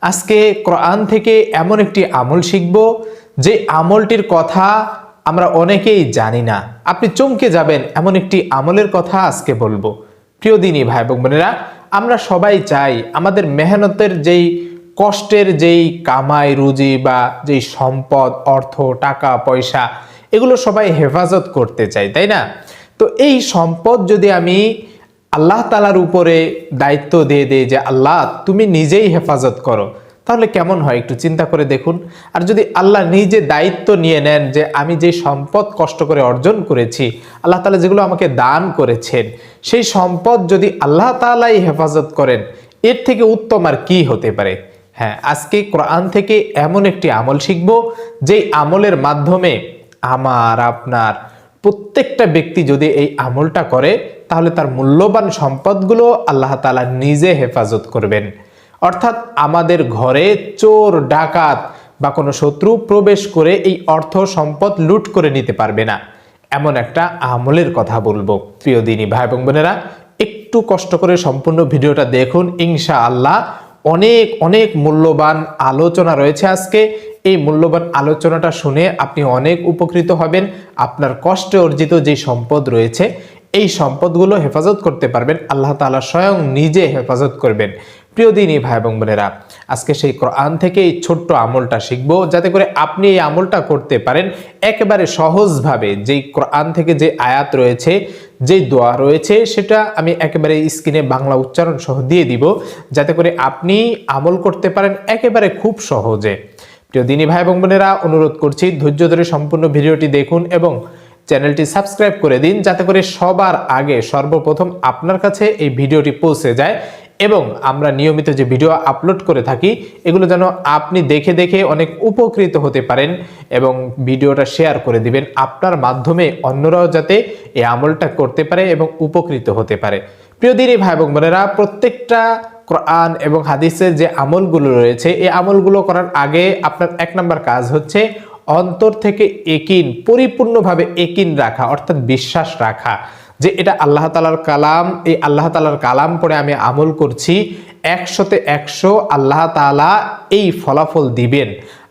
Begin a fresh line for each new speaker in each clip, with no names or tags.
আজকে কোরআন থেকে এমন একটি আমল শিখব যে আমলটির কথা আমরা অনেকেই জানি না। আপনি চমকে যাবেন, এমন একটি আমলের কথা আজকে বলবো। প্রিয় দিনী ভাই এবং বোনেরা, আমরা সবাই চাই আমাদের মেহনতের যেই কষ্টের যেই কামাই রুজি বা যেই সম্পদ, অর্থ, টাকা পয়সা, এগুলো সবাই হেফাজত করতে চাই, তাই না? তো এই সম্পদ যদি আমি আল্লাহ তাআলার উপরে দায়িত্ব দিয়ে দেই যে আল্লাহ তুমি নিজেই হেফাজত করো, তাহলে কেমন হয় একটু চিন্তা করে দেখুন। আর যদি আল্লাহ নিজে দায়িত্ব নিয়ে নেন যে আমি যে সম্পদ কষ্ট করে অর্জন করেছি, আল্লাহ তাআলা যেগুলো আমাকে দান করেছেন, সেই সম্পদ যদি আল্লাহ তাআলাই হেফাজত করেন, এর থেকে উত্তম আর কি হতে পারে? হ্যাঁ, আজকে কোরআন থেকে এমন একটি আমল শিখব যেই আমলের মাধ্যমে আমার আপনার প্রত্যেকটা ব্যক্তি যদি এই আমলটা করে, তাহলে তার মূল্যবান সম্পদগুলো আল্লাহ তাআলা নিজে হেফাজত করবেন। অর্থাৎ আমাদের ঘরে চোর ডাকাত বা কোনো শত্রু প্রবেশ করে এই অর্থ সম্পদ লুট করে নিতে পারবে না, এমন একটা আমলের কথা বলবো। প্রিয় দিনী ভাই এবং বোনেরা, একটু কষ্ট করে সম্পূর্ণ ভিডিওটা দেখুন, ইনশাআল্লাহ অনেক অনেক মূল্যবান আলোচনা রয়েছে আজকে। এই মূল্যবান আলোচনাটা শুনে আপনি অনেক উপকৃত হবেন। আপনার কষ্টে অর্জিত যে সম্পদ রয়েছে, এই সম্পদগুলো হেফাজত করতে পারবেন, আল্লাহ তাআলা স্বয়ং নিজে হেফাজত করবেন। প্রিয় দিনী ভাই এবং বোনেরা, আজকে সেই কোরআন থেকে এই ছোট্ট আমলটা শিখবো, যাতে করে আপনি এই আমলটা করতে পারেন একেবারে সহজভাবে। যেই কোরআন থেকে যে আয়াত রয়েছে, যেই দোয়া রয়েছে, সেটা আমি একেবারে স্ক্রিনে বাংলা উচ্চারণ সহ দিয়ে দিব, যাতে করে আপনি আমল করতে পারেন একেবারে খুব সহজে। প্রিয় দিনী ভাই এবং বোনেরা, অনুরোধ করছি ধৈর্য ধরে সম্পূর্ণ ভিডিওটি দেখুন এবং চ্যানেলটি সাবস্ক্রাইব করে দিন, যাতে করে সবার আগে সর্বপ্রথম আপনার কাছে এই ভিডিওটি পৌঁছে যায় এবং আমরা নিয়মিত যে ভিডিও আপলোড করে থাকি, এগুলো যেন আপনি দেখে দেখে অনেক উপকৃত হতে পারেন এবং ভিডিওটা শেয়ার করে দিবেন। আপনার মাধ্যমে অন্যরাও যাতে এই আমলটা করতে পারে এবং উপকৃত হতে পারে। প্রিয় দিনী ভাই এবং বোনেরা, প্রত্যেকটা কোরআন এবং হাদিসের যে আমলগুলো রয়েছে, এই আমলগুলো করার আগে আপনার এক নম্বর কাজ হচ্ছে অন্তর থেকে একিন, পরিপূর্ণভাবে একিন রাখা, অর্থাৎ বিশ্বাস রাখা যে এটা আল্লাহ তাআলার কালাম। এই আল্লাহ তাআলার কালাম পড়ে আমি আমল করছি, 100তে 100 আল্লাহ তাআলা এই ফলাফল দিবেন।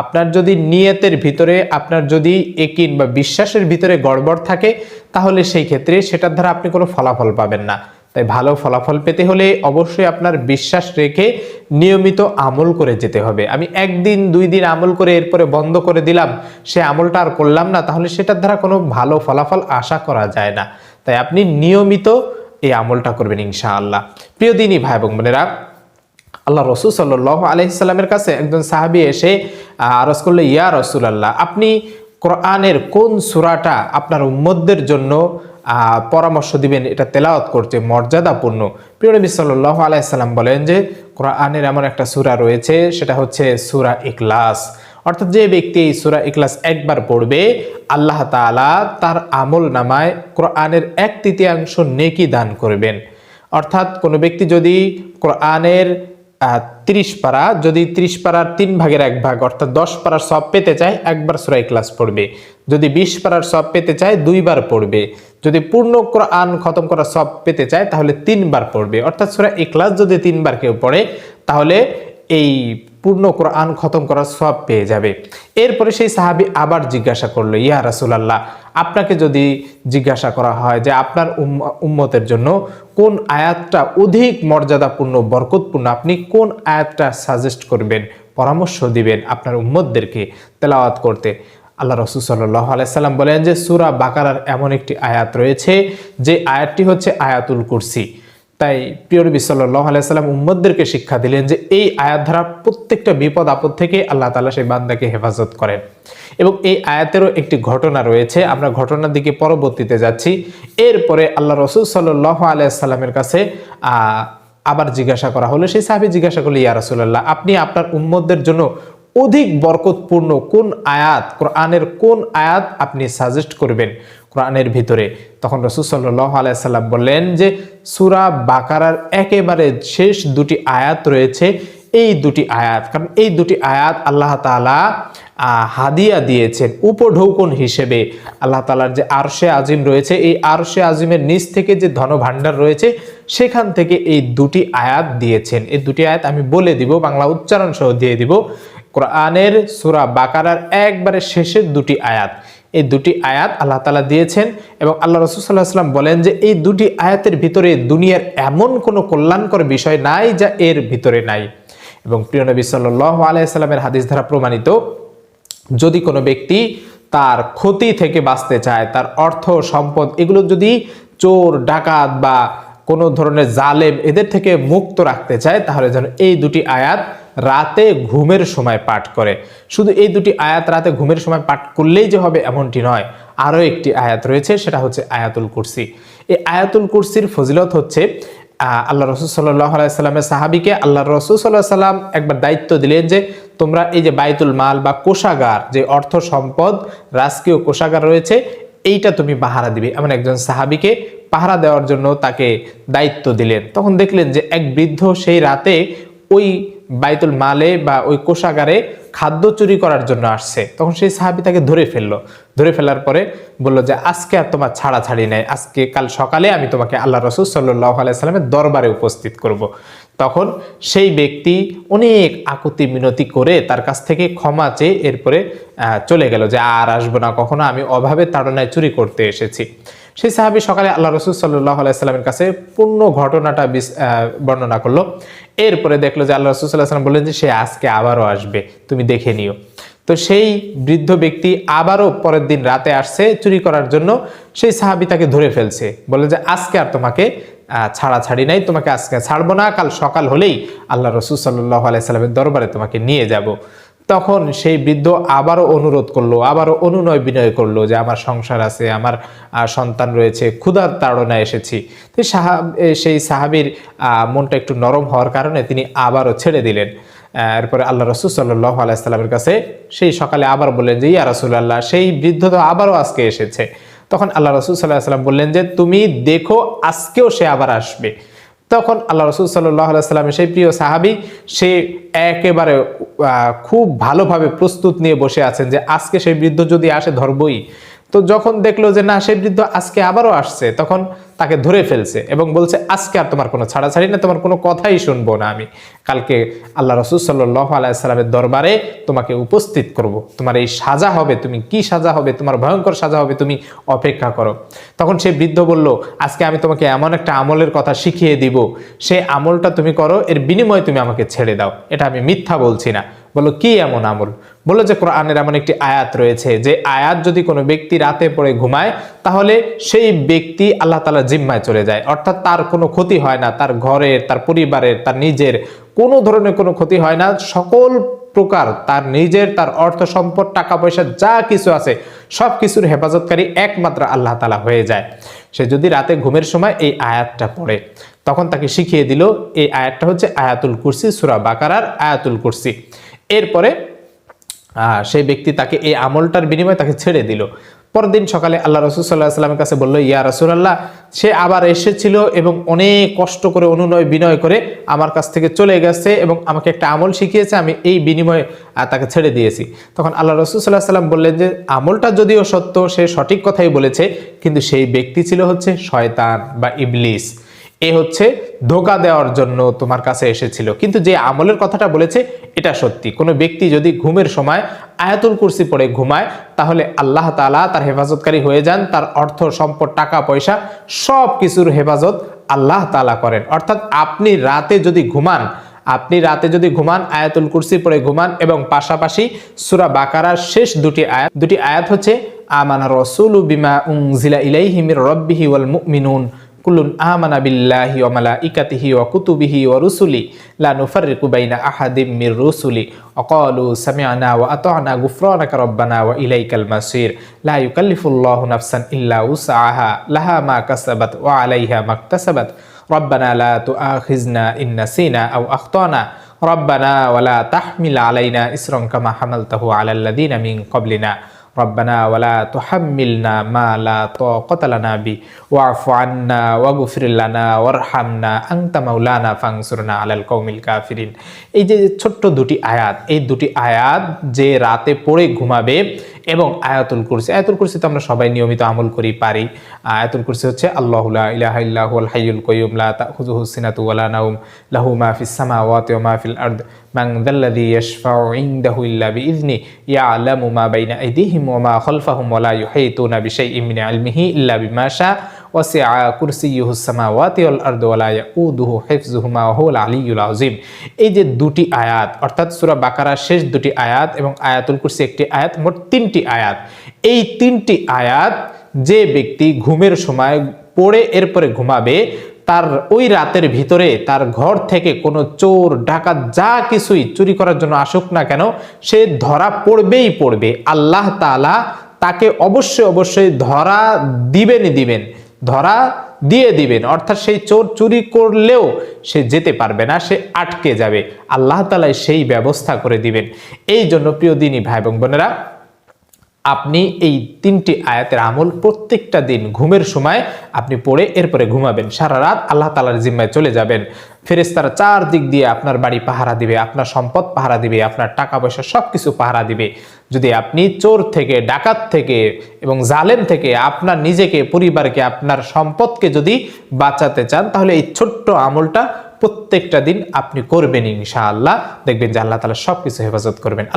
আপনার যদি নিয়তের ভিতরে, আপনার যদি একিন বা বিশ্বাসের ভিতরে গড়বড় থাকে, তাহলে সেই ক্ষেত্রে সেটার দ্বারা আপনি কোনো ফলাফল পাবেন না। তাই ভালো ফলাফল পেতে হলে অবশ্যই আপনার বিশ্বাস রেখে নিয়মিত আমল করে যেতে হবে। আমি একদিন 2 দিন আমল করে এরপরে বন্ধ করে দিলাম, সে আমলটা আর করলাম না, তাহলে সেটার দ্বারা কোনো ভালো ফলাফল আশা করা যায় না। তাই আপনি নিয়মিত এই আমলটা করবেন ইনশাআল্লাহ। প্রিয় দিনী ভাই এবং বোনেরা, আল্লাহ রাসূল সাল্লাল্লাহু আলাইহি সাল্লামের কাছে একজন সাহাবী এসে আরজ করলো, ইয়া রাসূলুল্লাহ, আপনি কোরআনের কোন সূরাটা আপনার উম্মতদের জন্য পরামর্শ দিবেন, এটা তেলাওয়াত করতে মর্যাদাপূর্ণ? প্রিয় নবী সাল্লাল্লাহু আলাইহি সাল্লাম বলেন যে কোরআনের এমন একটা সূরা রয়েছে, সেটা হচ্ছে সূরা ইখলাস। অর্থাৎ যে ব্যক্তি এই সূরা ইখলাস একবার পড়বে, আল্লাহ তাআলা তার আমল নামায় কোরআনের 1/3 নেকি দান করবেন। অর্থাৎ কোনো ব্যক্তি যদি কোরআনের 30 পারা, যদি 30 পারার 3 ভাগের 1 ভাগ অর্থাৎ 10 পারার সওয়াব পেতে চায়, একবার সূরা ইখলাস পড়বে। যদি 20 পারার সওয়াব পেতে চায়, 2 বার পড়বে। যদি পূর্ণ কোরআন খতম করার সওয়াব পেতে চায়, তাহলে 3 বার পড়বে। অর্থাৎ সূরা ইখলাস যদি 3 বার কেউ পড়ে, তাহলে এই পূর্ণ কোরআন খতম করার সওয়াব পেয়ে যাবে। এরপরে সেই সাহাবী আবার জিজ্ঞাসা করলো, ইয়া রাসূলুল্লাহ, আপনাকে যদি জিজ্ঞাসা করা হয় যে আপনার উম্মতের জন্য কোন আয়াতটা অধিক মর্যাদাপূর্ণ, বরকতপূর্ণ, আপনি কোন আয়াতটা সাজেস্ট করবেন, পরামর্শ দিবেন আপনার উম্মতদেরকে তেলাওয়াত করতে? আল্লাহ রাসূল সাল্লাল্লাহু আলাইহি সাল্লাম বলেন যে সূরা বাকারার এমন একটি আয়াত রয়েছে, যে আয়াতটি হচ্ছে আয়াতুল কুরসি। তাই প্রিয় নবী সাল্লাল্লাহু আলাইহি সাল্লাম উম্মতদেরকে শিক্ষা দিলেন যে এই আয়াত দ্বারা প্রত্যেকটা বিপদ আপদ থেকে আল্লাহ তাআলা সেই বান্দাকে হেফাজত করেন। এবং এই আয়াতেরও একটি ঘটনা রয়েছে, আমরা ঘটনার দিকে পরবর্তীতে যাচ্ছি। এরপরে আল্লাহ রাসূল সাল্লাল্লাহু আলাইহি সাল্লামের কাছে আবার জিজ্ঞাসা করা হলো, সেই সাহাবী জিজ্ঞাসা করলো, ইয়া রাসূলুল্লাহ, আপনি আপনার উম্মতদের জন্য অধিক বরকতপূর্ণ কোন আয়াত, কোরআনের কোন আয়াত আপনি সাজেস্ট করবেন কোরআনের ভিতরে? তখন রাসূল সাল্লাল্লাহু আলাইহি সাল্লাম বললেন যে সূরা বাকারার একেবারে শেষ 2টি আয়াত রয়েছে, এই 2টি আয়াত, কারণ এই 2টি আয়াত আল্লাহ তাআলা হাদিয়া দিয়েছেন উপঢৌকন হিসেবে। আল্লাহ তাআলার যে আরশে আজিম রয়েছে, এই আরশে আজিমের নিচ থেকে যে ধনভাণ্ডার রয়েছে, সেখান থেকে এই দুটি আয়াত দিয়েছেন। এই দুটি আয়াত আমি বলে দিব, বাংলা উচ্চারণ সহ দিয়ে দিব। কোরআনের সূরা বাকারার একবারে শেষের দুটি আয়াত, এই দুটি আয়াত আল্লাহ তাআলা দিয়েছেন এবং আল্লাহ রাসূল সাল্লাল্লাহু আলাইহি ওয়াসাল্লাম বলেন যে এই দুটি আয়াতের ভিতরে দুনিয়ার এমন কোনো কল্যাণকর বিষয় নাই যা এর ভিতরে নাই। এবং প্রিয় নবী সাল্লাল্লাহু আলাইহি ওয়াসাল্লামের হাদিস দ্বারা প্রমাণিত, যদি কোনো ব্যক্তি তার ক্ষতি থেকে বাঁচতে চায়, তার অর্থ সম্পদ এগুলো যদি চোর ডাকাত বা কোনো ধরনের জালেম এদের থেকে মুক্ত রাখতে চায়, তাহলে যেন এই দুটি আয়াত রাতে ঘুমের সময় পাঠ করে। শুধু এই দুটি আয়াত রাতে ঘুমের সময় পাঠ করলেই যে হবে এমনটি নয়, আরও একটি আয়াত রয়েছে, সেটা হচ্ছে আয়াতুল কুরসি। এই আয়াতুল কুরসির ফজিলত হচ্ছে, আল্লাহ রাসূল সাল্লাল্লাহু আলাইহি সাল্লামের সাহাবীকে আল্লাহ রাসূল সাল্লাল্লাহু আলাইহি সাল্লাম একবার দায়িত্ব দিলেন যে তোমরা এই যে বাইতুল মাল বা কোষাগার, যে অর্থ সম্পদ রাজকীয় কোষাগার রয়েছে, এইটা তুমি পাহারা দিবে। এমন একজন সাহাবীকে পাহারা দেওয়ার জন্য তাকে দায়িত্ব দিলেন। তখন দেখলেন যে এক বৃদ্ধ সেই রাতে ওই বাইতুল মালে বা ওই কোষাগারে খাদ্য চুরি করার জন্য আসছে। তখন সেই সাহাবী তাকে ধরে ফেললো। ধরে ফেলার পরে বলল যে আজকে আর তোমার ছাড়াছাড়ি নাই, আজকে কাল সকালে আমি তোমাকে আল্লাহ রাসূল সাল্লাল্লাহু আলাইহি সাল্লামের দরবারে উপস্থিত করব। তখন সেই ব্যক্তি অনেক আকুতি মিনতি করে তার কাছ থেকে ক্ষমা চেয়ে এরপরে চলে গেল যে আর আসবো না কখনো, আমি অভাবে তাড়নায় চুরি করতে এসেছি। সেই সাহাবী সকালে আল্লাহ রাসূল সাল্লাল্লাহু আলাইহি সাল্লামের কাছে পূর্ণ ঘটনাটা বর্ণনা করলো। এরপরে দেখলো যে আল্লাহ রাসূল সাল্লাল্লাহু আলাইহি সাল্লাম বললেন যে সে আজকে আবারও আসবে, তুমি দেখে নিও। তো সেই বৃদ্ধ ব্যক্তি আবারও পরের দিন রাতে আসছে চুরি করার জন্য। সেই সাহাবী তাকে ধরে ফেলছে, বলে যে আজকে আর তোমাকে ছাড়াছাড়ি নাই, তোমাকে আজকে ছাড়বো না, কাল সকাল হলেই আল্লাহ রাসূল সাল্লাল্লাহু আলাইহি সাল্লামের দরবারে তোমাকে নিয়ে যাব। তখন সেই বৃদ্ধ আবারও অনুরোধ করলো, আবারও অনুনয় বিনয় করলো যে আমার সংসার আছে, আমার সন্তান রয়েছে, ক্ষুধার তাড়নায় এসেছি। তো সেই সাহাবীর মনটা একটু নরম হওয়ার কারণে তিনি আবারও ছেড়ে দিলেন। এরপরে আল্লাহ রাসূল সাল্লাল্লাহু আলাইহি সাল্লামের কাছে সেই সকালে আবার বললেন যে ইয়া রাসূলুল্লাহ, সেই বৃদ্ধ তো আবারও আজকে এসেছে। তখন আল্লাহ রাসূল সাল্লাল্লাহু আলাইহি সাল্লাম বললেন যে তুমি দেখো আজকেও সে আবার আসবে। তখন আল্লাহ রাসূল সাল্লাল্লাহু আলাইহি সাল্লামের সেই প্রিয় সাহাবী সে একেবারে খুব ভালোভাবে প্রস্তুত নিয়ে বসে আছেন যে আজকে সেই বৃদ্ধ যদি আসে ধরবই। তো যখন দেখলো যে না সেই বৃদ্ধ আজকে আবারও আসছে, তখন তাকে ধরে ফেলছে এবং বলছে আজকে আর তোমার কোনো ছাড়াছাড়ি না, তোমার কোনো কথাই শুনবো না আমি, কালকে আল্লাহ রাসূল সাল্লাল্লাহু আলাইহি সাল্লামের দরবারে তোমাকে উপস্থিত করব, তোমার এই সাজা হবে, তুমি কি সাজা হবে, তোমার ভয়ঙ্কর সাজা হবে, তুমি অপেক্ষা করো। তখন সেই বৃদ্ধ বলল আজকে আমি তোমাকে এমন একটা আমলের কথা শিখিয়ে দিব, সেই আমলটা তুমি করো, এর বিনিময়ে তুমি আমাকে ছেড়ে দাও, এটা আমি মিথ্যা বলছি না। বললো কি এমন আমল? বললো যে কোরআনের এমন একটি আয়াত রয়েছে, যে আয়াত যদি কোনো ব্যক্তি রাতে পড়ে ঘুমায় তাহলে সেই ব্যক্তি আল্লাহ তাআলার জিম্মায় চলে যায়, অর্থাৎ তার কোনো ক্ষতি হয় না, তার ঘরের, তার পরিবারের, তার নিজের কোনো ধরনের কোনো ক্ষতি হয় না। সকল প্রকার তার নিজের, তার অর্থ সম্পদ, টাকা পয়সা যা কিছু আছে সব কিছুর হেফাজতকারী একমাত্র আল্লাহ তাআলা হয়ে যায়। সে যদি রাতে ঘুমের সময় এই আয়াতটা পড়ে, তখন তাকে শিখিয়ে দিল এই আয়াতটা হচ্ছে আয়াতুল কুরসি, সূরা বাকারার আয়াতুল কুরসি। এরপরে সেই ব্যক্তি তাকে এই আমলটার বিনিময়ে তাকে ছেড়ে দিল। পরদিন সকালে আল্লাহ রাসূল সাল্লাল্লাহু আলাইহি সাল্লামের কাছে বলল ইয়া রাসূলুল্লাহ, সে আবার এসেছিল এবং অনেক কষ্ট করে অনুনয় বিনয় করে আমার কাছ থেকে চলে গেছে এবং আমাকে একটা আমল শিখিয়েছে, আমি এই বিনিময়ে তাকে ছেড়ে দিয়েছি। তখন আল্লাহ রাসূল সাল্লাল্লাহু আলাইহি সাল্লাম বললেন যে আমলটা যদিও সত্য, সে সঠিক কথাই বলেছে, কিন্তু সেই ব্যক্তি ছিল হচ্ছে শয়তান বা ইবলিস। এ হচ্ছে ধোঁকা দেওয়ার জন্য তোমার কাছে এসেছিল, কিন্তু যে আমলের কথাটা বলেছে এটা সত্যি। কোনো ব্যক্তি যদি ঘুমের সময় আয়াতুল কুরসি পড়ে ঘুমায় তাহলে আল্লাহ তাআলা তার হেফাজতকারী হয়ে যান, তার অর্থ সম্পদ, টাকা পয়সা সব কিছুর হেফাজত আল্লাহ তাআলা করেন। অর্থাৎ আপনি রাতে যদি ঘুমান আয়াতুল কুরসি পড়ে ঘুমান এবং পাশাপাশি সূরা বাকারার শেষ দুটি আয়াত হচ্ছে আমানা রাসূলু বিমা উনজিলা ইলাইহি মির রাব্বিহি ওয়াল মুমিনুন কুল্লুন আমানা বিল্লাহি ওয়া মালাইকাতিহি ওয়া কুতুবিহি ওয়া রুসুলি লা নুফাররিকু বাইনা আহাদিম মির রুসুলি ওয়া ক্বালু সামি'না ওয়া আতা'না গুফরানাকা রাব্বানা ওয়া ইলাইকাল মাসির লা ইউকাল্লিফুল্লাহু নাফসান ইল্লা উসআহা লাহা মা কাসাবাত ওয়া আলাইহা মাকতাসাবাত রাব্বানা লা তুআখিযনা ইন নাসিনা আও আখতানা রাব্বানা ওয়া লা তাহমিল আলাইনা ইসরান কামা হামালতাহু আলাল লাযিনা মিন ক্বাবলিনা রব্বানা ওয়ালা তুহাম্মিলনা মা লা তাকাতা লানা বি ওয়া'ফু আন্না ওয়াগফির লানা ওয়ারহামনা আনতা মাওলানা ফানসুরনা আলাল কওমিল কাফিরিন। এই যে ছোট্ট দুটি আয়াত, এই দুটি আয়াত যে রাতে পড়ে ঘুমাবে এবং আয়াতুল কুরসি। আয়াতুল কুরসি তো আমরা সবাই নিয়মিত আমল করি, পারি। আয়াতুল কুরসি হচ্ছে আল্লাহু লা ইলাহা ইল্লা হুয়াল হাইয়ুল কাইয়্যুম লা তাখুযুহু সিনাতু ওয়া লা নাওম লাহু মা ফিস সামাওয়াতি ওয়া মা ফিল আরদ মান যাল্লাযী ইয়াশফাউ ইনদাহু ইল্লা বিইযনি ইয়ালামু মা বাইনা আইদিহিম ওয়া মা খালফাহুম ওয়া লা ইউহীতুনা বিশাইইন মিন ইলমিহি ইল্লা বিমা শা ওয়াসিআ কুরসিয়্যুহুস সামাওয়াতি ওয়াল আরদ ওয়া লা ইয়াউদুহু হিফযুহুমা ওয়া হুয়াল আলিয়্যুল আযীম। এই যে দুটি আয়াত, অর্থাৎ সূরা বাকারার শেষ দুটি আয়াত এবং আয়াতুল কুরসি একটি আয়াত, মোট 3টি আয়াত। এই 3টি আয়াত যে ব্যক্তি ঘুমের সময় পড়ে এরপরে ঘুমাবে, তার ওই রাতের ভিতরে তার ঘর থেকে কোনো চোর ডাকাত যা কিছুই চুরি করার জন্য আসুক না কেন, সে ধরা পড়বেই পড়বে। আল্লাহ তাআলা তাকে অবশ্যই ধরা দিবেন, ধরা দিয়ে দিবেন। অর্থাৎ সেই চোর চুরি করলেও সে যেতে পারবে না, সে আটকে যাবে। আল্লাহ তাআলা সেই ব্যবস্থা করে দিবেন। এই জন্য প্রিয় দিনী ভাই এবং বোনেরা, আপনি এই 3টি আয়াতের আমল প্রত্যেকটা দিন ঘুমের সময় আপনি পড়ে এরপরে ঘুমাবেন। সারা রাত আল্লাহ তাআলার জিম্মায় চলে যাবেন। ফেরেশতারা চারদিক দিয়ে আপনার বাড়ি পাহারা দিবে, আপনার সম্পদ পাহারা দিবে, আপনার টাকা পয়সা সবকিছু পাহারা দিবে। যদি আপনি চোর থেকে, ডাকাত থেকে এবং জালেম থেকে আপনার নিজেকে, পরিবারকে, আপনার সম্পদকে যদি বাঁচাতে চান, তাহলে এই ছোট্ট আমলটা প্রত্যেকটা দিন আপনি করবেন ইনশাআল্লাহ। দেখবেন যে আল্লাহ তাআলা সবকিছু হেফাজত করবেন।